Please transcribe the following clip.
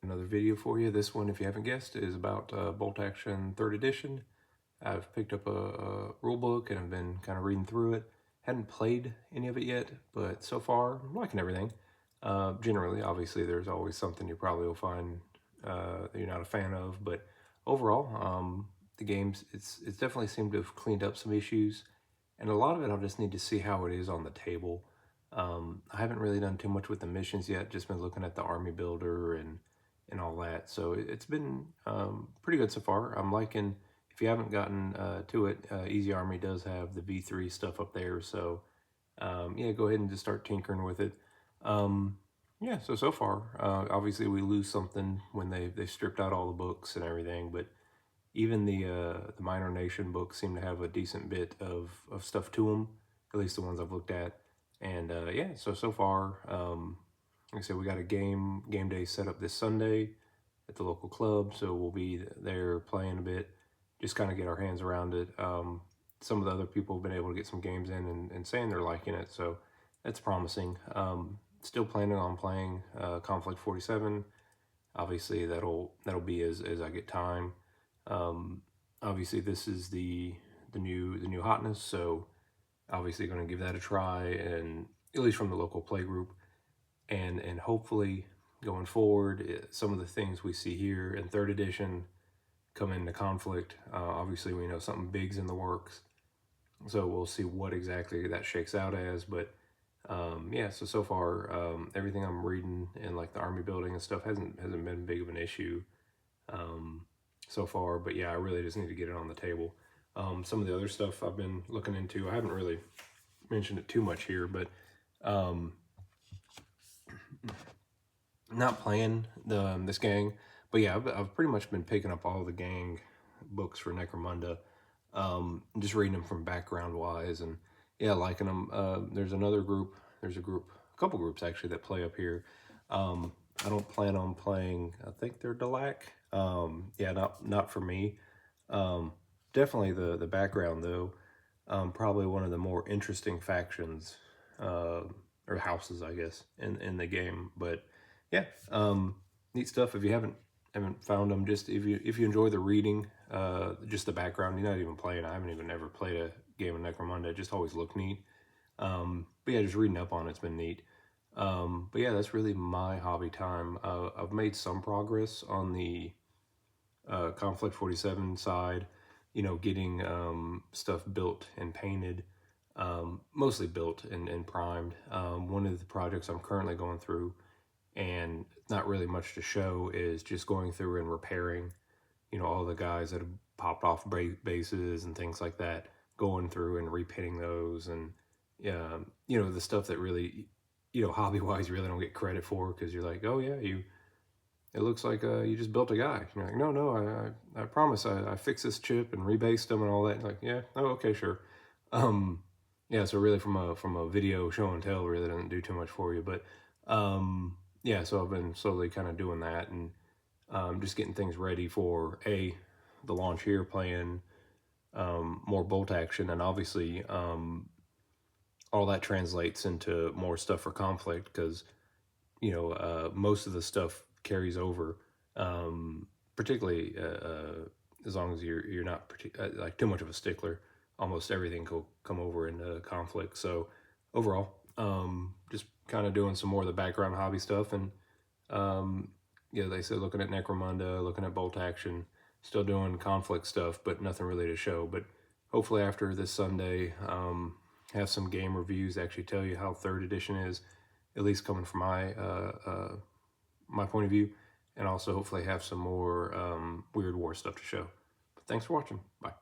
Another video for you. This one, if you haven't guessed, is about Bolt Action 3rd edition. I've picked up a rule book and I've been kind of reading through it. Hadn't played any of it yet, but so far I'm liking everything. Generally, obviously, there's always something you probably will find that you're not a fan of, but overall, the games it's definitely seemed to have cleaned up some issues, and a lot of it I'll just need to see how it is on the table. I haven't really done too much with the missions yet. Just been looking at the army builder and all that. So it's been pretty good so far. I'm liking, if you haven't gotten to it, Easy Army does have the V3 stuff up there. So yeah, go ahead and just start tinkering with it. Yeah, so far, obviously we lose something when they stripped out all the books and everything, but even the Minor Nation books seem to have a decent bit of stuff to them, at least the ones I've looked at. And yeah, so far, like I said, we got a game day set up this Sunday at the local club, so we'll be there playing a bit, just kind of get our hands around it. Some of the other people have been able to get some games in and saying they're liking it, so that's promising. Still planning on playing Conflict 47. Obviously, that'll be as I get time. Obviously, this is the new hotness, so obviously going to give that a try, and at least from the local play group, and hopefully going forward, some of the things we see here in 3rd edition come into Conflict. Obviously, we know something big's in the works, so we'll see what exactly that shakes out as. But yeah, so far, everything I'm reading in like the army building and stuff hasn't been big of an issue so far. But yeah, I really just need to get it on the table. Some of the other stuff I've been looking into, I haven't really mentioned it too much here, but not playing this gang, but yeah, I've pretty much been picking up all the gang books for Necromunda, just reading them from background wise, and yeah, liking them. There's a couple groups actually that play up here. I don't plan on playing. I think they're Delac. Yeah, not for me. Definitely the background though. Probably one of the more interesting factions or houses, I guess, in the game. But yeah, neat stuff. If you haven't found them, just if you enjoy the reading, just the background, you're not even playing. I haven't even ever played a game of Necromunda. It just always looked neat. But yeah, just reading up on it's been neat. But yeah, that's really my hobby time. I've made some progress on the Conflict 47 side, getting stuff built and painted, mostly built and primed. One of the projects I'm currently going through, and not really much to show, is just going through and repairing, all the guys that have popped off bases and things like that, going through and repainting those, and the stuff that really, hobby-wise, you really don't get credit for, because you're like, oh yeah, it looks like you just built a guy. And you're like, no, I promise I fixed this chip and rebased them and all that. And like, yeah, oh, okay, sure. Yeah, so really from a video show and tell, really doesn't do too much for you. But yeah, so I've been slowly kind of doing that, and just getting things ready for the launch here, playing more Bolt Action, and obviously all that translates into more stuff for Conflict, because most of the stuff carries over, particularly as long as you're not like too much of a stickler. Almost everything will come over into Conflict. So overall, just kind of doing some more of the background hobby stuff, and they said looking at Necromunda, looking at Bolt Action, still doing Conflict stuff, but nothing really to show. But hopefully after this Sunday, have some game reviews, actually tell you how 3rd edition is, at least coming from my point of view, and also hopefully have some more Weird War stuff to show. But thanks for watching. Bye.